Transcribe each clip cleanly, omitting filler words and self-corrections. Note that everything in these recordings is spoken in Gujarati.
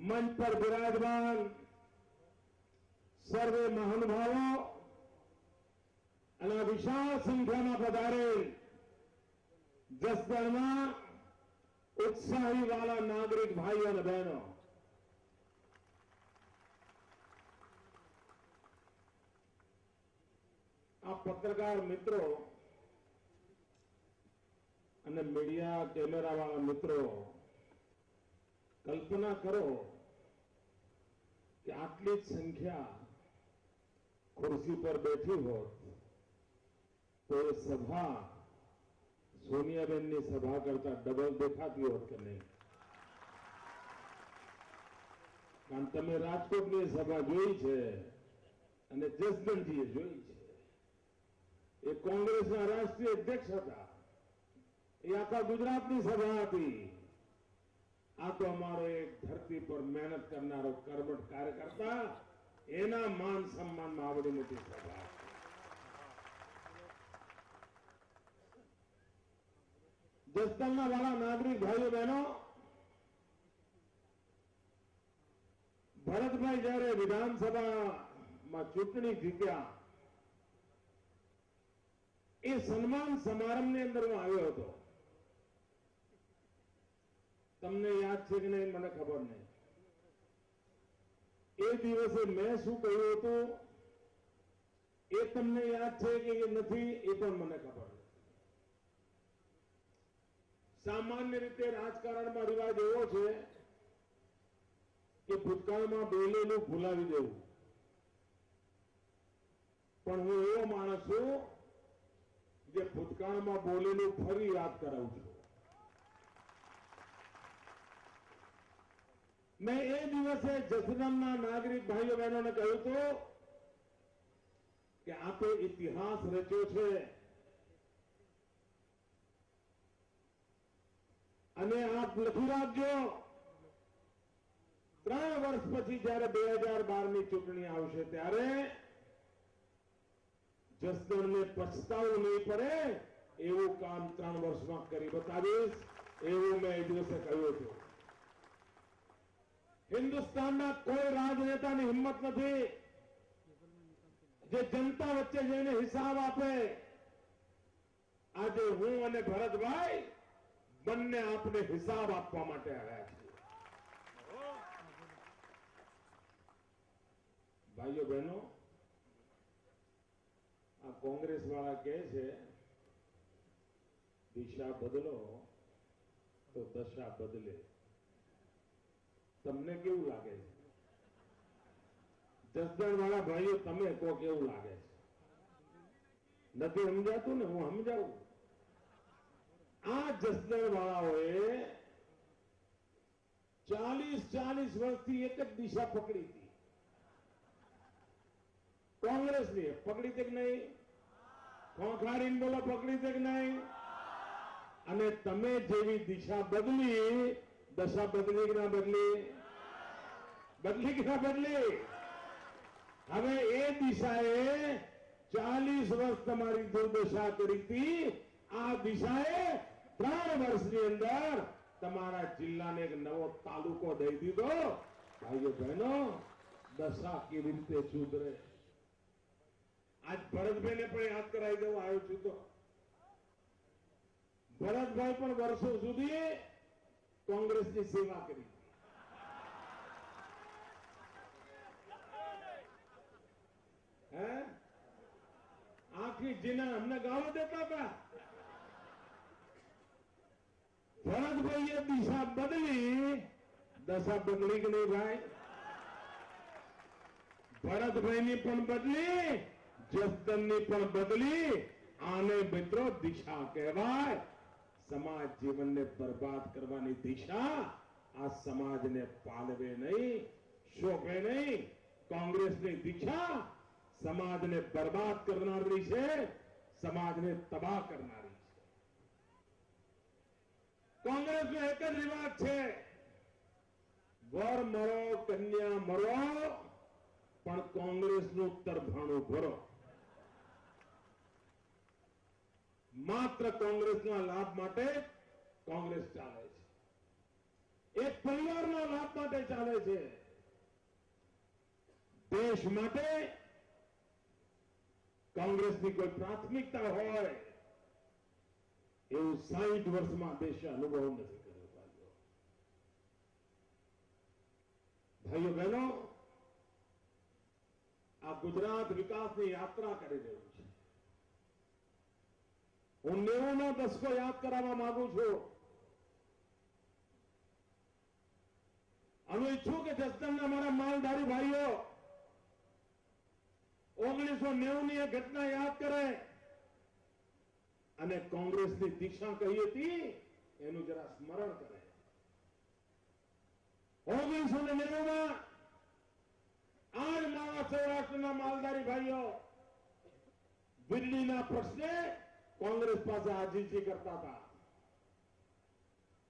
मंच पर विराजमान सर्वे महानुभावों અને વિશાળ સંખ્યામાં પધારેલ જસદણના उत्साही वाला नागरिक भाई और बहनों, आप पत्रकार मित्रों અને મીડિયા કેમેરા વાળા મિત્રો કલ્પના કરો કે આટલી જ સંખ્યા ખુરશી પર બેઠી હોત તો એ સભા સોનિયાબેનની સભા કરતા ડબલ દેખાતી હોત કે નહીં? કારણ તમે રાજકોટની સભા જોઈ છે અને જસદણજીએ જોઈ છે. એ કોંગ્રેસના રાષ્ટ્રીય અધ્યક્ષ હતા. એ આખા ગુજરાતની સભા હતી. આ તો અમારો એક ધરતી પર મહેનત કરનારો કર્મઠ કાર્યકર્તા, એના માન સન્માનમાં આવડી મોટી સભા. જસદણના વાળા નાગરિક ભાઈઓ બહેનો, ભરતભાઈ જયારે વિધાનસભામાં ચૂંટણી જીત્યા એ સન્માન સમારંભની અંદર હું આવ્યો હતો. તમને યાદ છે કે નહીં મને ખબર નહીં. એ દિવસે મેં શું કહ્યું હતું એ તમને યાદ છે કે નથી એ પણ મને ખબર નથી. સામાન્ય રીતે રાજકારણમાં રિવાજ એવો છે કે ભૂતકાળમાં બોલેલું ભૂલાવી દેવું, પણ હું એવો માણસ છું જે ભૂતકાળમાં બોલેલું ફરી યાદ કરાવું છું. મેં એ દિવસે જસદણના નાગરિક ભાઈઓ બહેનોને કહ્યું હતું કે આ તો ઇતિહાસ રચ્યો છે અને આપ લખી રાખજો 3 વર્ષ પછી જયારે 2012ની ચૂંટણી આવશે ત્યારે જસદણને પછતાવું નહીં પડે એવું કામ 3 વર્ષમાં કરી બતાવીશ, એવું મેં એ દિવસે કહ્યું હતું. હિન્દુસ્તાનના કોઈ રાજનેતાની હિંમત નથી જે જનતા વચ્ચે જઈને હિસાબ આપે. આજે હું અને ભરતભાઈ બંને આપને હિસાબ આપવા માટે આવ્યા છીએ. ભાઈઓ બહેનો, આ કોંગ્રેસ વાળા કહે છે દિશા બદલો તો દશા બદલે. તમને કેવું લાગે છે? જસદણ વાળા ભાઈઓ તમે કહો કેવું લાગે છે? નથી સમજાતું ને? હું સમજાવું. આ જસદણ વાળાઓએ 40 વર્ષથી એક જ દિશા પકડી હતી. કોંગ્રેસની પકડી હતી કે નહીં? ખોખાડીને બોલો, પકડી હતી કે નહીં? અને તમે જેવી દિશા બદલી, દશા બદલી કે ના બદલી? બદલી કે ના બદલી? હવે એ દિશાએ 40 વર્ષ તમારી દુર્દશા કરી હતી. આ દિશાએ 3 વર્ષની અંદર તમારા જિલ્લાને એક નવો તાલુકો દઈ દીધો. ભાઈઓ બહેનો, દશા કેવી રીતે સુધરે? આજ ભરતભાઈને પણ યાદ કરાવી દેવા આવ્યો છું. તો ભરતભાઈ પણ વર્ષો સુધી કોંગ્રેસની સેવા કરી. હે આખી જીના અમને ગાળો દેતા હતા. ભરતભાઈએ દિશા બદલી, દશા બદલી કે નહીં ભાઈ? ભરતભાઈની પણ બદલી, જસદણની પણ બદલી. આને મિત્રો દિશા કહેવાય. સમાજ જીવનને બરબાદ કરવાની દિશા આ સમાજને પાલવે નહીં, શોભે નહીં. કોંગ્રેસની દિશા સમાજને બરબાદ કરનારી છે, સમાજને તબાહ કરનારી છે. કોંગ્રેસનો એક જ રિવાજ છે, વર મરો કન્યા મરો પણ કોંગ્રેસનું તરભાણું ભરો. માત્ર કોંગ્રેસના લાભ માટે કોંગ્રેસ ચાલે છે. એક પરિવારના લાભ માટે ચાલે છે. દેશ માટે કોંગ્રેસની કોઈ પ્રાથમિકતા હોય એવું 60 વર્ષમાં દેશે અનુભવ નથી કર્યો. ભાઈઓ બહેનો, આ ગુજરાત વિકાસની યાત્રા કરી રહ્યું છે. હું 90નો દશકો યાદ કરાવવા માંગુ છું. હું ઈચ્છું કે જસદણના મારા માલધારી ભાઈઓ 1990ની એ ઘટના યાદ કરે અને કોંગ્રેસની દિશા કઈ હતી એનું જરા સ્મરણ કરે. 1990માં આજ મારા સૌરાષ્ટ્રના માલધારી ભાઈઓ વીજળીના પ્રશ્ને કોંગ્રેસ પાસે આજીજી કરતા હતા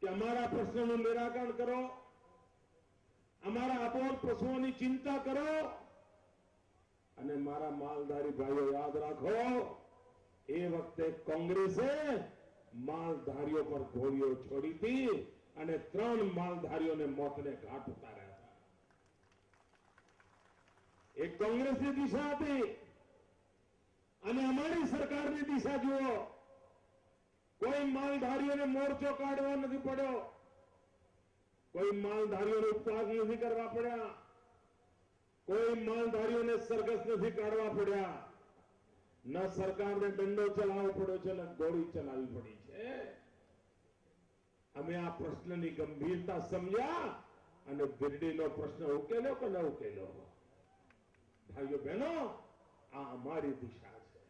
કે અમારા પ્રશ્નનું નિરાકરણ કરો, અમારા અબોલ પશુઓની ચિંતા કરો. અને મારા માલધારી ભાઈઓ યાદ રાખો, એ વખતે કોંગ્રેસે માલધારીઓ પર ગોળીઓ છોડી હતી અને 3 માલધારીઓને મોતને ઘાટ ઉતાર્યા હતા. એક કોંગ્રેસની દિશા હતી અને અમારી સરકારની દિશા જુઓ. કોઈ માલધારીઓને મોરચો કાઢવો નથી પડ્યો, કોઈ માલધારીઓને ઉપવાસ નથી કરવા પડ્યા, કોઈ માલધારીઓને સરઘસ નથી કાઢવા પડ્યા. ન સરકારને દંડો ચલાવવો પડ્યો છે, ન ગોળી ચલાવવી પડી છે. અમે આ પ્રશ્નની ગંભીરતા સમજ્યા અને વીજળીનો પ્રશ્ન ઉકેલ્યો કે ન ઉકેલ્યો. ભાઈઓ બહેનો, આ અમારી દિશા છે.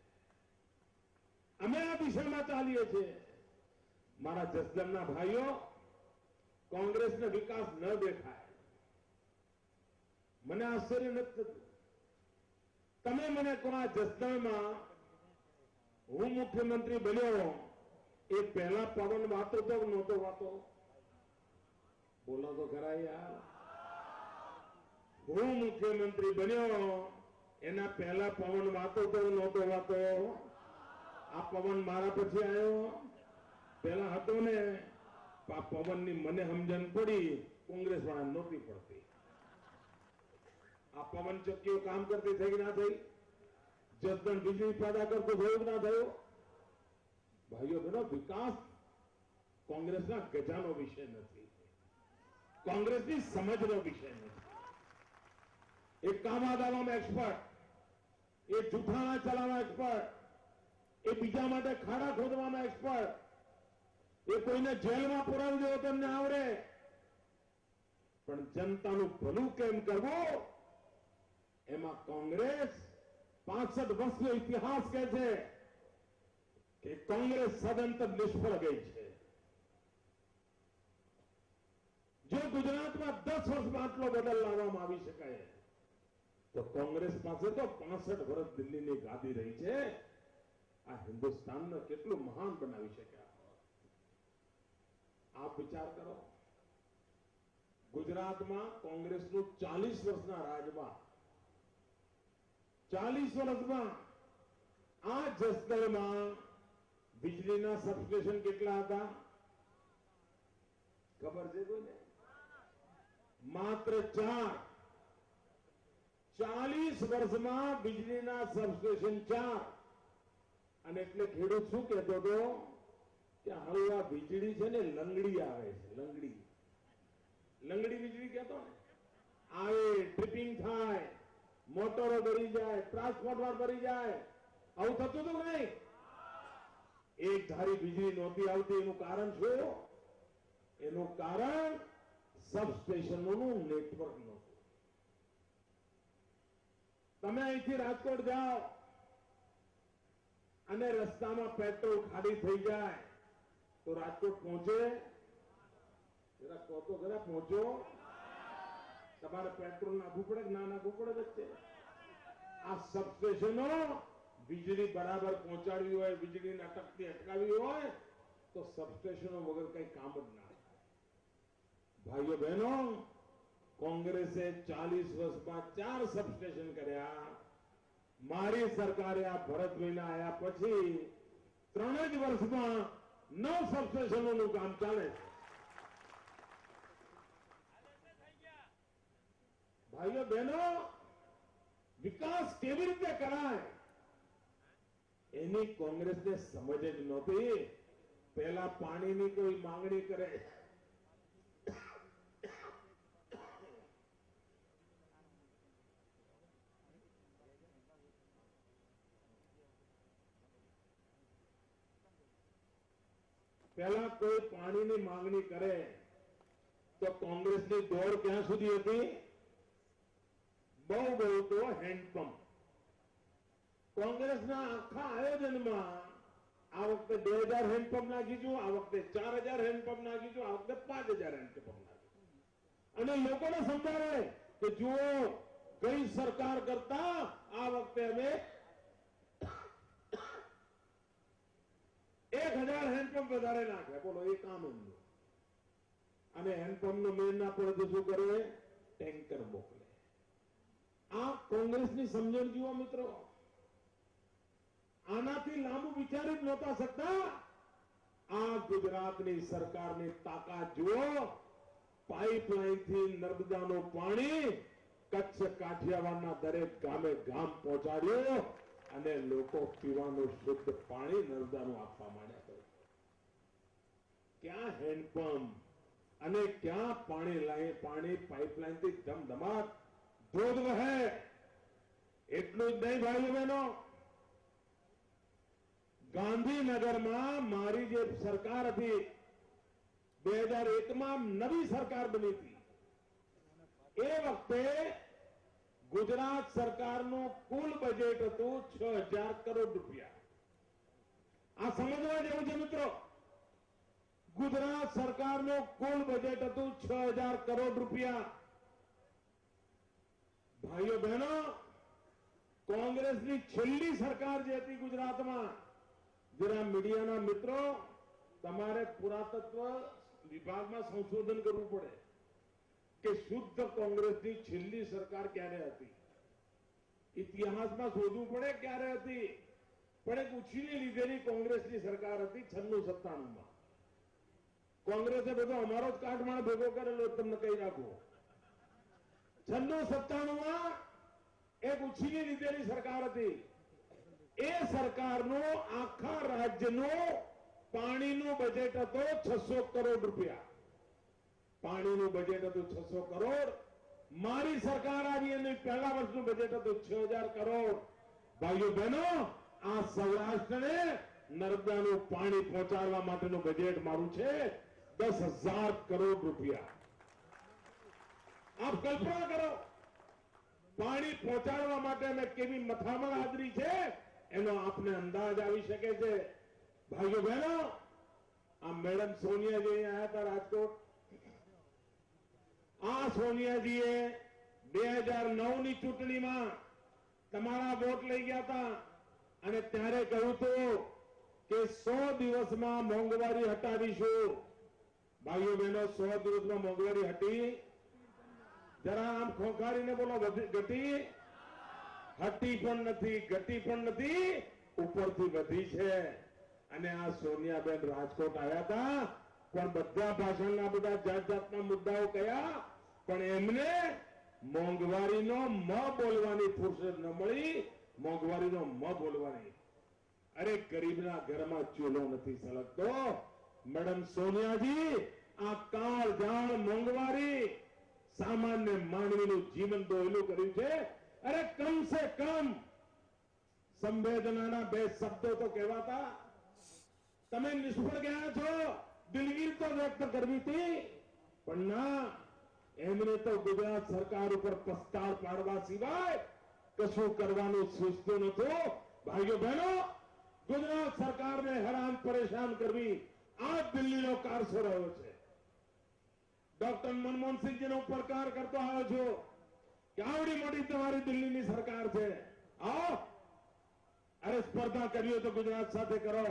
અમે આ દિશામાં ચાલીએ છીએ. મારા જસદણના ભાઈઓ, કોંગ્રેસનો વિકાસ ન દેખાય મને આશ્ચર્ય નથી થતું. તમે મને કહો, આ જસદણમાં હું મુખ્યમંત્રી બન્યો એ પહેલા પવન વાતો તો નહોતો વાતો? બોલો તો ખરા યાર. હું મુખ્યમંત્રી બન્યો એના પહેલા પવન વાતો તો નહોતો વાતો? આ પવન મારા પછી આવ્યો? પહેલા હતો ને. આ પવનની મને સમજણ પડી, કોંગ્રેસ વાળા નહોતી પડતી. આ પવન ચક્કીઓ કામ કરતી થઈ કે ના થઈ? જસદણ વીજળી પેદા કરતો થયું કે ના થયું? ભાઈઓ બહેનો, વિકાસ કોંગ્રેસના ગજાનો વિષય નથી, કોંગ્રેસની સમજનો વિષય નથી. એ કામા દાવામાં એક્સપર્ટ, એ જૂઠાણા ચલાવવા એક્સપર્ટ, એ બીજા માટે ખાડા ખોદવામાં એક્સપર્ટ, એ કોઈને જેલમાં પુરાવી દેવો તેમને આવડે, પણ જનતાનું ભલું કેમ કરવું એમાં કોંગ્રેસ 65 વર્ષનો ઇતિહાસ કહે છે કે કોંગ્રેસ સદંતર નિષ્ફળ ગઈ છે. જો ગુજરાતમાં 10 વર્ષમાં આટલો બદલ લાવવામાં આવી શકાય તો કોંગ્રેસ પાસે તો 65 વર્ષ દિલ્હીની ગાદી રહી છે. આ હિન્દુસ્તાનને કેટલું મહાન બનાવી શક્યા. આપ વિચાર કરો, ગુજરાતમાં કોંગ્રેસનું 40 વર્ષના રાજમાં 40 વર્ષમાં આ જસદણમાં વીજળીના સબસ્ટેશન કેટલા હતા ખબર છે કોઈને? માત્ર 4. 40 વર્ષમાં વીજળીના સબસ્ટેશન 4. અને એટલે ખેડૂત શું કહેતો હતો કે હવે આ વીજળી છે ને લંગડી આવે છે. લંગડી વીજળી કહેતો ને, આવે ટ્રિપિંગ થાય, મોટરો ભરી જાય, ટ્રાન્સફોર્મર ભરી જાય. આવું થતું હતું નહીં? એક ધારી વીજળી નહોતી આવતી. એનું કારણ શું? એનું કારણ સબસ્ટેશનોનું નેટવર્ક નહોતું. તમે અહીંથી રાજકોટ જાઓ અને રસ્તામાં પેટ્રોલ ખાલી થઈ જાય તો રાજકોટ પહોંચે? જરા કહો તો ખરા, પહોંચો? તમારે પેટ્રોલ નાખવું પડે કે ના નાખવું પડે વચ્ચે? આ સબસ્ટેશનો વીજળી બરાબર પહોંચાડવી હોય, વીજળીને અટકતી અટકાવી હોય તો સબસ્ટેશનો વગર કઈ કામ જ ના. ભાઈઓ બહેનો, કોંગ્રેસે 40 વર્ષમાં 4 સબસ્ટેશન કર્યા. મારી સરકારે આ ભરતભાઈના આવ્યા પછી 3 જ વર્ષમાં 9 સબસ્ટેશનોનું કામ ચાલે છે. ભાઈઓ બહેનો, વિકાસ કેવી રીતે કરાય એની કોંગ્રેસને સમજ જ નહોતી. પહેલા પાણીની કોઈ માંગણી કરે, પહેલા કોઈ પાણીની માંગણી કરે તો કોંગ્રેસની દોડ ક્યાં સુધી હતી? બહુ બહુ તો હેન્ડપંપ. કોંગ્રેસના આખા આયોજનમાં આ વખતે 2000 હેન્ડપંપ નાખીશું, આ વખતે 4000 હેન્ડપંપ નાખીશું, આ વખતે 5000 હેન્ડપંપ નાખીશું. અને લોકોને સમજાવે કે જુઓ, ગઈ સરકાર કરતા આ વખતે અમે 1000 હેન્ડપંપ વધારે નાખ્યા. બોલો, એ કામ એમનું. અને હેન્ડપંપ નો મેળ ના પડે તો શું કરે? ટેન્કર મોકલે. આ કોંગ્રેસની સમજણ જુઓ મિત્રો. આનાથી લાંબુ વિચારી જ નહોતા શકતા. આ ગુજરાતની સરકારની તાકાત જુઓ. પાઇપલાઇનથી નર્મદાનું પાણી કચ્છ કાઠિયાવાડના દરેક ગામે ગામ પહોંચાડ્યું અને લોકો પીવાનું શુદ્ધ પાણી નર્મદાનું આપવા માંડ્યા. ક્યાં હેન્ડપંપ અને ક્યાં પાણી પાઇપલાઇનથી ધમધમાટ ધોધ વહે. એટલું જ નહીં ભાઈઓ બહેનો, ગાંધીનગરમાં મારી જે સરકાર હતી 2001માં નવી સરકાર બની હતી, એ વખતે ગુજરાત સરકારનું કુલ બજેટ હતું 6000 કરોડ રૂપિયા. આ સમજવા જેવું છે મિત્રો. ગુજરાત સરકારનું કુલ બજેટ હતું 6000 કરોડ રૂપિયા. ભાઈઓ બહેનો, કોંગ્રેસની છેલ્લી સરકાર જે હતી ગુજરાતમાં, જરા મીડિયાના મિત્રો તમારે પુરાતત્વ વિભાગમાં સંશોધન કરવું પડે કે શુદ્ધ કોંગ્રેસની છેલ્લી સરકાર ક્યારે હતી. ઇતિહાસમાં શોધવું પડે ક્યારે હતી. પણ એક ઉછીની લીધેલી કોંગ્રેસની સરકાર હતી 96-97માં. કોંગ્રેસે બધો અમારો જ કાટમાળ ભેગો કરેલો, તમને કહી રાખો. 96-97માં એક ઉછીની લીધેલી સરકાર હતી. એ સરકારનું આખા રાજ્યનું પાણીનું બજેટ હતો 600 કરોડ રૂપિયા. પાણીનું બજેટ હતું 600 કરોડ. મારી સરકાર આવી અને પહેલા વર્ષનું બજેટ હતું 6000 કરોડ. ભાઈઓ બહેનો, આ સૌરાષ્ટ્રને નર્મદાનું પાણી પહોંચાડવા માટેનું બજેટ મારું છે 10,000 કરોડ રૂપિયા. આપ કલ્પના કરો, પાણી પહોંચાડવા માટે અમે કેવી મથામણ આદરી છે એનો આપને અંદાજ આવી શકે છે. ભાઈઓ બહેનો, આ મેડમ સોનિયાજી આવ્યા હતા રાજકોટ. આ સોનિયાજીએ 2009ની ચૂંટણીમાં તમારા વોટ લઈ ગયા હતા અને ત્યારે કહ્યું હતું કે 100 દિવસમાં મોંઘવારી હટાવીશું. ભાઈઓ બહેનો, 100 દિવસમાં મોંઘવારી હટી? જરા આમ ખોખારીને બોલો, ઘટી? હટી પણ નથી, ઘટી પણ નથી, ઉપરથી વધી છે. અને આ સોનિયાબેન રાજકોટ આવ્યા હતા, પણ બધા ભાષણના બધા જાત જાતના મુદ્દાઓ કયા, પણ એમને મોંઘવારીનો મ બોલવાની ફુરસદ ન મળી. મોંઘવારીનો મ બોલવાની. અરે ગરીબના ઘરમાં ચૂલો નથી સળગતો. મેડમ સોનિયાજી, આ કાળ જાણ મોંઘવારી સામાન્ય માનવીનું જીવન દોહલું કર્યું છે. અરે કમ સે કમ સંવેદનાના 2 શબ્દો તો કહેવાતા. તમે નિષ્ફળ ગયા છો. દિલગીર તો વ્યક્ત કરવી હતી, પણ ના, એમને તો ગુજરાત સરકાર ઉપર પસ્તાળ પાડવા સિવાય કશું કરવાનું સૂચતું નતું. ભાઈઓ બહેનો, ગુજરાત સરકારને હેરાન પરેશાન કરવી આ દિલ્હીનો કારસો રહ્યો છે. ડોક્ટર મનમોહનસિંહજીનો પડકાર કરતો આવ્યો છું કે આવડી મોટી તમારી દિલ્હીની સરકાર છે, આવો. અરે સ્પર્ધા કરીએ તો ગુજરાત સાથે કરો,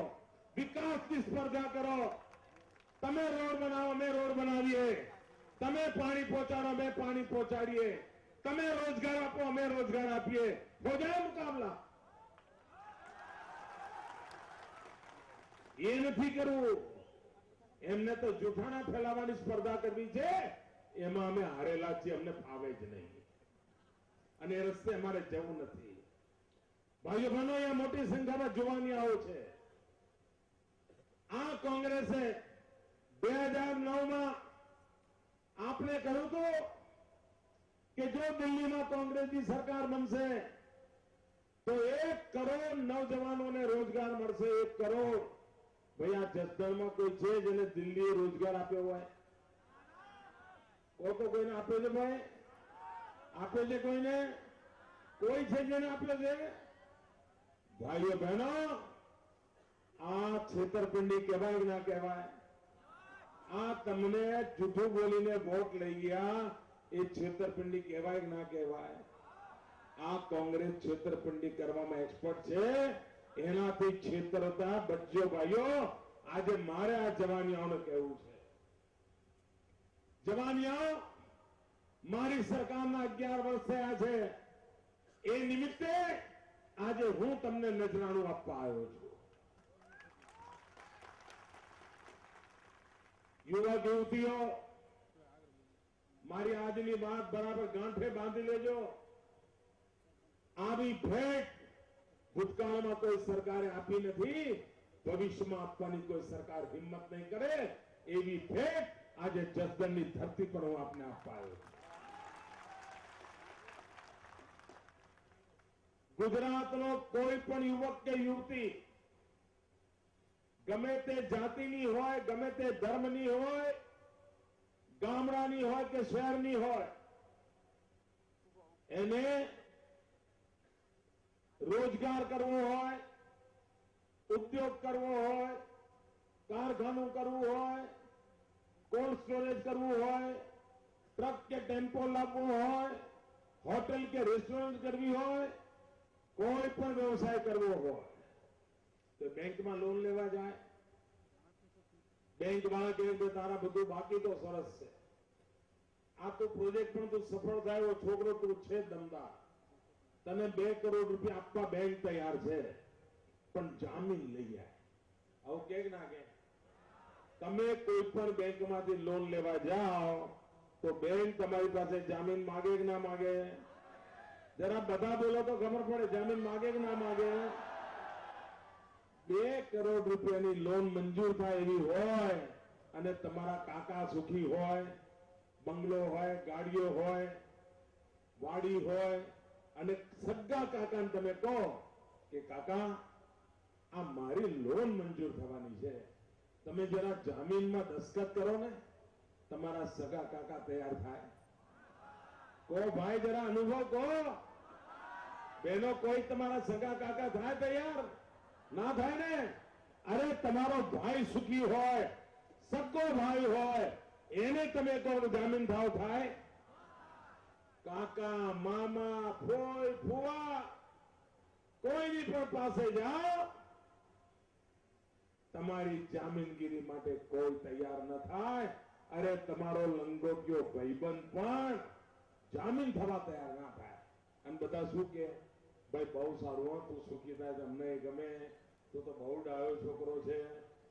વિકાસની સ્પર્ધા કરો. તમે રોડ બનાવો, અમે રોડ બનાવીએ. તમે પાણી પહોંચાડો, અમે પાણી પહોંચાડીએ. તમે રોજગાર આપો, અમે રોજગાર આપીએ. હો જાય મુકાબલા. એ નથી કરવું. એમને તો જૂઠાણા ફેલાવવાની સ્પર્ધા કરવી છે. એમાં અમે હારેલા છીએ, અમને ફાવે જ નહીં. અને એ રસ્તે અમારે જવું નથી. ભાઈઓ બહેનો, અહીંયા મોટી સંખ્યામાં જુવાનિયાઓ છે. આ કોંગ્રેસે 2009માં આપને કહ્યું હતું કે જો દિલ્હીમાં કોંગ્રેસની સરકાર બનશે તો 1 કરોડ નવજવાનોને રોજગાર મળશે. 1 કરોડ. ભાઈ, આ જસદણમાં કોઈ છે જેને દિલ્હીએ રોજગાર આપ્યો હોય? કોઈને આપ્યો છે? ભાઈ, આપ્યો છે કોઈને? કોઈ છે જેને આપ્યો છે? ભાઈઓ બહેનો, આ છેતરપિંડી કહેવાય કે ના કહેવાય? આ તમને જૂઠું બોલીને વોટ લઈ ગયા, એ છેતરપિંડી કહેવાય કે ના કહેવાય? આ કોંગ્રેસ છેતરપિંડી કરવામાં એક્સપર્ટ છે. એનાથી છેતરતા બચજો ભાઈઓ. આજે મારે આ જવાનિયાઓને કહેવું છે, જવાનિયાઓ, મારી સરકારના 11 વર્ષ થયા છે. એ નિમિત્તે આજે હું તમને નજરાણું આપવા આવ્યો છું. યુવક યુવતીઓ, મારી આજની વાત બરાબર ગાંઠે બાંધી લેજો. આવી ભેટ ભૂતકાળમાં કોઈ સરકારે આપી નથી, ભવિષ્યમાં આપવાની કોઈ સરકાર હિંમત નહીં કરે. એવી ભેટ આજે જસદણની ધરતી પર હું આપને આપવા આવ્યો છું. ગુજરાતનો કોઈ પણ યુવક કે યુવતી, ગમે તે જાતિની હોય, ગમે તે ધર્મની હોય, ગામડાની હોય કે શહેરની હોય, એને રોજગાર કરવો હોય, ઉદ્યોગ કરવો હોય, કારખાનું કરવું હોય, કોલ્ડ સ્ટોરેજ કરવું હોય, ટ્રક કે ટેમ્પો લાવવો હોય, હોટેલ કે રેસ્ટોરન્ટ કરવી હોય, કોઈ પણ વ્યવસાય કરવો હોય તો બેંકમાં લોન લેવા જાય. બેંક વાળા કહે કે તારા બધું બાકી તો સરસ છે, આ તો પ્રોજેક્ટ પણ તું સફળ થાય, એવો છોકરો તું છે દમદાર, તને 2 કરોડ રૂપિયા આપવા બેંક તૈયાર છે, પણ જામીન લઈ જાય. આવું કે ના કે? તમે કોઈ પણ બેંકમાંથી લોન લેવા જાઓ તો બેંક તમારી પાસે જામીન માગે કે ના માગે? જરા બધા બોલો તો ખબર પડે, જામીન માગે કે ના માગે? 2 કરોડ રૂપિયાની લોન મંજૂર થાય એવી હોય અને તમારા કાકા સુખી હોય, બંગલો હોય, ગાડીઓ હોય, વાડી હોય, અને સગા કાકાને તમે કહો કે કાકા આ મારી લોન મંજૂર થવાની છે, તમે જરા જામીનમાં દસ્તખત કરો ને, તમારા સગા કાકા તૈયાર થાય? કહો ભાઈ, જરા અનુભવ કહો. બહેનો, કોઈ તમારા સગા કાકા થાય તૈયાર? ના થાય ને? અરે તમારો ભાઈ સુખી હોય, સગો ભાઈ હોય, એને તમે કહો જામીન થાવ, થાય? કાકા, મામા, ફોઈ, ફુવા, કોઈની પણ પાસે જાઓ, તમારી જામીનગીરી માટે કોઈ તૈયાર ન થાય. અરે તમારો લંગોટિયો ભાઈબંધ પણ જામીન થવા તૈયાર ના થાય. અને બધા શું કે, ભાઈ બહુ સારું હો, તું સુખી થાય, તમને ગમે, તું તો બહુ ડાયો છોકરો છે,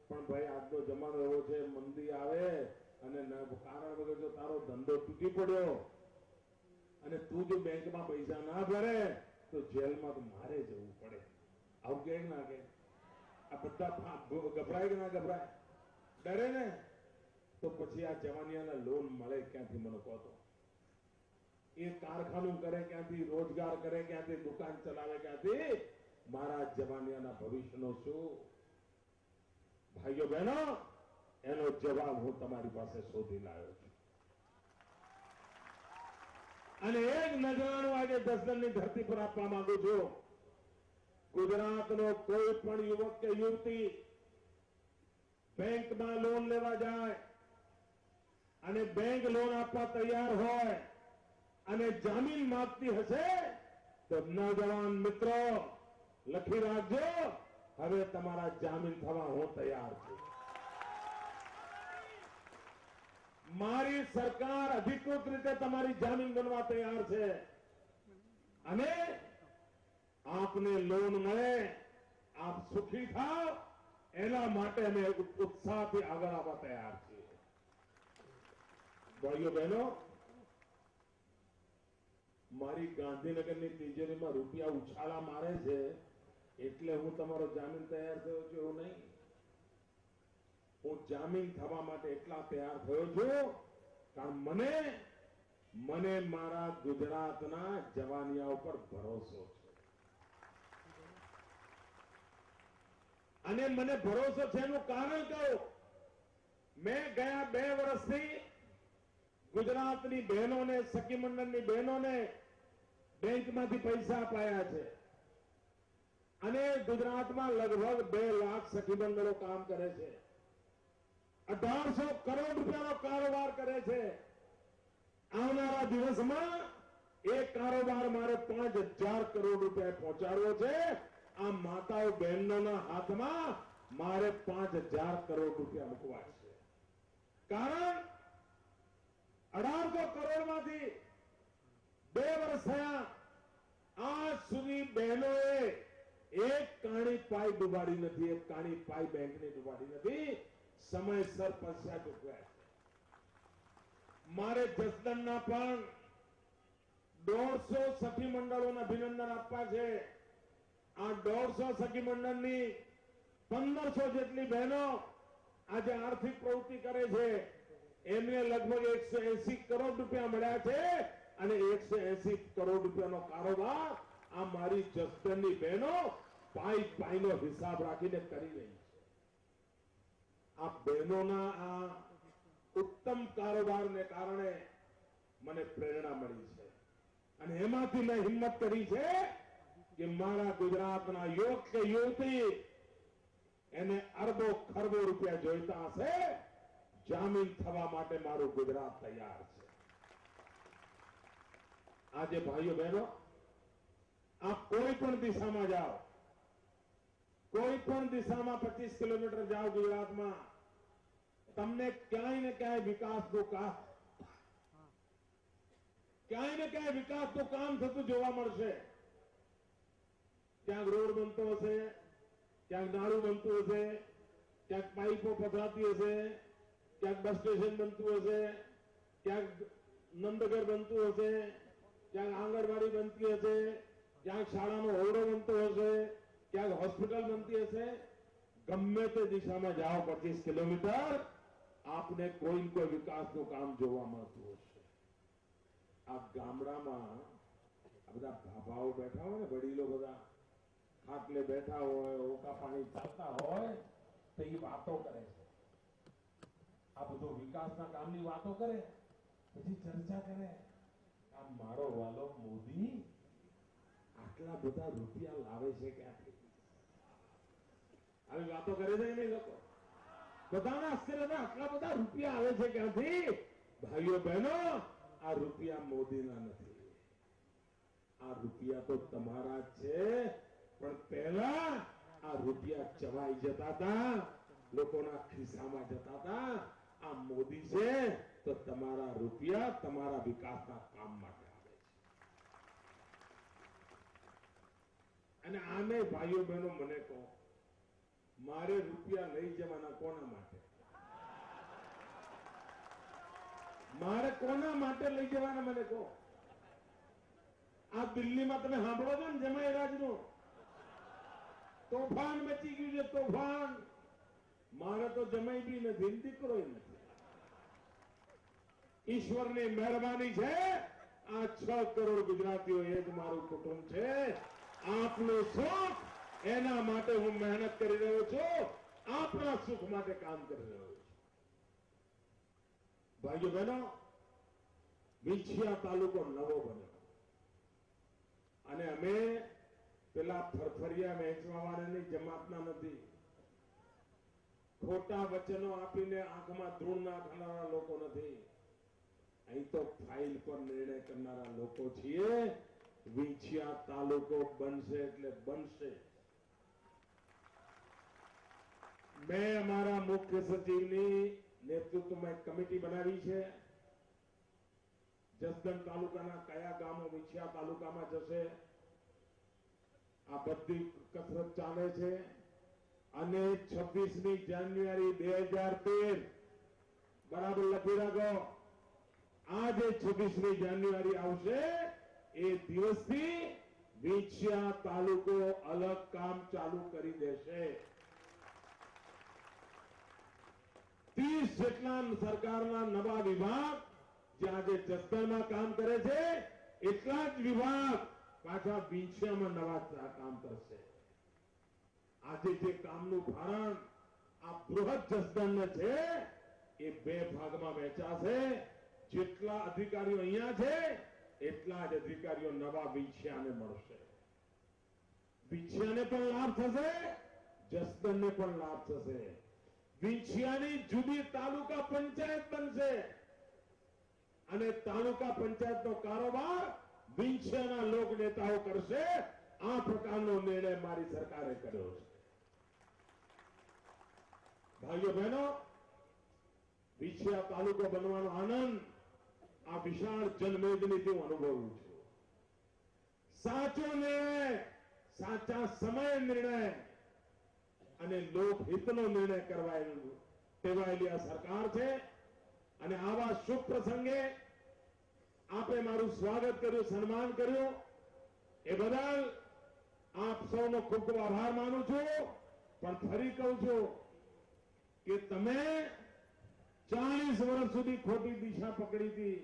પણ ભાઈ આજનો જમાનો એવો છે, મંદી આવે અને કારણ વગર જો તારો ધંધો તૂટી પડ્યો અને તું જો બેંકમાં પૈસા ના ભરે તો જેલમાં તો મારે જવું પડે. આવું કે ના કે? આ બધા ગભરાય કે ના ગભરાય? ડરે ને? તો પછી આ જવાનિયાના લોન મળે ક્યાંથી? મને કહો તો. એ કારખાનું કરે ક્યાંથી? રોજગાર કરે ક્યાંથી? દુકાન ચલાવે ક્યાંથી? મારા જવાનિયાના ભવિષ્યનો શું? ભાઈઓ બહેનો, એનો જવાબ હું તમારી પાસે શોધી લાવ્યો છું. અને એક નજરાણું આજે જસદણની ધરતી પર આપવા માંગુ છું. ગુજરાતનો કોઈ પણ યુવક કે યુવતી બેંકમાં લોન લેવા જાય અને બેંક લોન આપવા તૈયાર હોય અને જામીન માંગતી હશે તો નौजवान મિત્રો લખી રાખજો, હવે તમારા જામીન થવા હું તૈયાર છું. મારી સરકાર અધિકૃત રીતે તમારી જામીન બનવા તૈયાર છે અને આપને લોન મળે, આપ સુખી થાવ, એના માટે અમે ઉત્સાહથી આગળ આવવા તૈયાર છીએ. ભાઈઓ બહેનો, મારી ગાંધીનગરની તિજોરીમાં રૂપિયા ઉછાળા મારે છે એટલે હું તમારો જામીન તૈયાર થયો છું એવું નહીં. હું જામીન થવા માટે એટલા તૈયાર થયો છું કારણ મને મારા ગુજરાતના જવાનિયા ઉપર ભરોસો છે. અને મને ભરોસો છે એનું કારણ કહું, મેં ગયા 2 વર્ષથી ગુજરાતની બહેનોને, સખી મંડળની બહેનોને બેંકમાંથી પૈસા અપાયા છે અને ગુજરાતમાં લગભગ 2 લાખ સખી મંડળો કામ કરે છે. 1800 કરોડ રૂપિયાનો કારોબાર કરે છે. આવનારા દિવસમાં એ કારોબાર મારે 5000 કરોડ રૂપિયા પહોંચાડવો છે. આ માતાઓ બહેનોના હાથમાં મારે 5000 કરોડ રૂપિયા મૂકવા છે. કારણ 1800 કરોડમાંથી 2 વર્ષ થયા, આજ સુધી બહેનોએ એક કાણી પાઈ ડૂબાડી નથી, એક કાણી પાઈ બેંકની ડૂબાડી નથી. સમયસર પૈસા ચૂકવ્યા છે. મારે જસદણના પણ 150 સખી મંડળોને અભિનંદન આપવા છે. આ 150 સખી મંડળની 1500 જેટલી બહેનો આજે આર્થિક પ્રવૃત્તિ કરે છે. એમને લગભગ 180 કરોડ રૂપિયા મળ્યા છે અને 180 કરોડ રૂપિયાનો કારોબાર આ મારી જસદણની બહેનો પાઈનો હિસાબ રાખીને કરી રહી છે. આ બહેનોના આ ઉત્તમ કારોબારને કારણે મને પ્રેરણા મળી છે અને એમાંથી મેં હિંમત કરી છે કે મારા ગુજરાતના યુવક કે યુવતી એને અરબો ખરબો રૂપિયા જોઈતા હશે, જામીન થવા માટે મારું ગુજરાત તૈયાર છે. આજે ભાઈઓ બહેનો, આપ કોઈ પણ દિશામાં જાઓ, કોઈ પણ દિશામાં 25 કિલોમીટર જાઓ ગુજરાતમાં, તમને ક્યાંય ને ક્યાંય વિકાસનું કામ થતું જોવા મળશે. ક્યાંક રોડ બનતો હશે, ક્યાંક નાળું બનતું હશે, ક્યાંક પાઇપો પથરાતી હશે, ક્યાંક બસ સ્ટેશન બનતું હશે, ક્યાંક નંદઘર બનતું હશે, ક્યાંક આંગણવાડી બનતી હશે, ક્યાંક શાળાનો ઓરડો બનતો હશે, ક્યાંક હોસ્પિટલ બનતી હશે. ગમે તે દિશામાં જાઓ 25 કિલોમીટર, આપને કોઈ ને કોઈ વિકાસનું કામ જોવા મળતું હશે. આ ગામડામાં આ બધા ભાભાઓ બેઠા હોય ને, વડીલો બધા ખાટલે બેઠા હોય, ઓકા પાણી ચાલતા હોય તો એ વાતો કરે છે. આ બધું વિકાસના કામની વાતો કરે, પછી ચર્ચા કરે. આ મારો વાલો મોદી આટલા બધા રૂપિયા લાવે છે ક્યાંથી? આવી વાતો કરે છે નહીં લોકો? બધાને આશ્ચર્ય થાય, આટલા બધા રૂપિયા આવે છે ક્યાંથી? ભાઈઓ બહેનો, આ રૂપિયા મોદીના નથી, આ રૂપિયા તો તમારા જ છે. પણ પહેલા આ રૂપિયા ચવાઈ જતા હતા, લોકોના ખિસ્સામાં જતા હતા. આ મોદી છે તો તમારા રૂપિયા તમારા વિકાસના કામ માટે આવે છે. અને આને ભાઈઓ બહેનો મને કહો, મારે રૂપિયા લઈ જવાના કોના માટે? મારે કોના માટે લઈ જવાના મને કહો? આ દિલ્હીમાં તમે સાંભળો છો ને જમાઈરાજનું તોફાન મચી ગયું છે, તોફાન. મારે તો જમાઈ બી નથી, દીકરો નથી. ઈશ્વરની મહેરબાની છે. આ 6 કરોડ ગુજરાતીઓ એ જ મારું કુટુંબ છે. આપનું સુખ, એના માટે હું મહેનત કરી રહ્યો છું. આપણા સુખ માટે કામ કરી રહ્યો છું. ભાઈઓ બહેનો, વિંછિયા તાલુકો નવો બન્યો અને અમે પેલા ફરફરિયા વહેંચવાવાળાની જમાતના નથી. ખોટા વચનો આપીને આંખમાં ધૂળ નાખનારા લોકો નથી. અહીં તો ફાઇલ પર નિર્ણય કરનારા લોકો છીએ. વિંછિયા તાલુકો બનશે એટલે બનશે. મેં અમારા મુખ્ય સચિવની નેતૃત્વમાં એક કમિટી બનાવી છે. જસદણ તાલુકાના કયા ગામો વિંછિયા તાલુકામાં જશે, આ બધી કસરત ચાલે છે. અને 26મી જાન્યુઆરી 2013 બરાબર લખી રાખો. આ જે 26મી જાન્યુઆરી આવશે એ દિવસથી વિંછિયા તાલુકો અલગ કામ ચાલુ કરી દેશે. 30 જેટલા સરકારના નવા વિભાગ જે આજે જસદણમાં કામ કરે છે એટલા જ વિભાગ પાછા વિંછિયામાં નવા કામ કરશે. આજે જે કામનું ભારણ આ બૃહદ જસદણને છે એ 2 ભાગમાં વહેંચાશે. જેટલા અધિકારીઓ અહીંયા છે એટલા જ અધિકારીઓ નવા વિંછિયાને મળશે. વિંછિયાને પણ લાભ થશે, જસદણને પણ લાભ થશે. વિંછિયાની જુદી તાલુકા પંચાયત બનશે અને તાલુકા પંચાયતનો કારોબાર વિંછિયાના લોક નેતાઓ કરશે. આ પ્રકારનો નિર્ણય મારી સરકારે કર્યો છે. ભાઈઓ બહેનો, વિંછિયા તાલુકો બનવાનો આનંદ આ વિશાળ જનમેદનીથી હું અનુભવું છું. સાચો નિર્ણય, સાચા સમય નિર્ણય અને લોકહિતનો નિર્ણય ટેવાયેલી આ સરકાર છે. અને આવા શુભ પ્રસંગે આપે મારું સ્વાગત કર્યું, સન્માન કર્યું એ બદલ આપ સૌનો ખૂબ ખૂબ આભાર માનું છું. પણ ફરી કહું છું કે તમે 40 વર્ષ સુધી ખોટી દિશા પકડી હતી,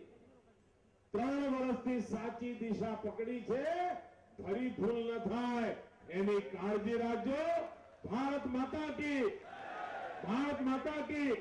3 વર્ષથી સાચી દિશા પકડી છે. ફરી ભૂલ ન થાય એની કાળજી રાખજો. ભારત માતા કી, ભારત માતા કી.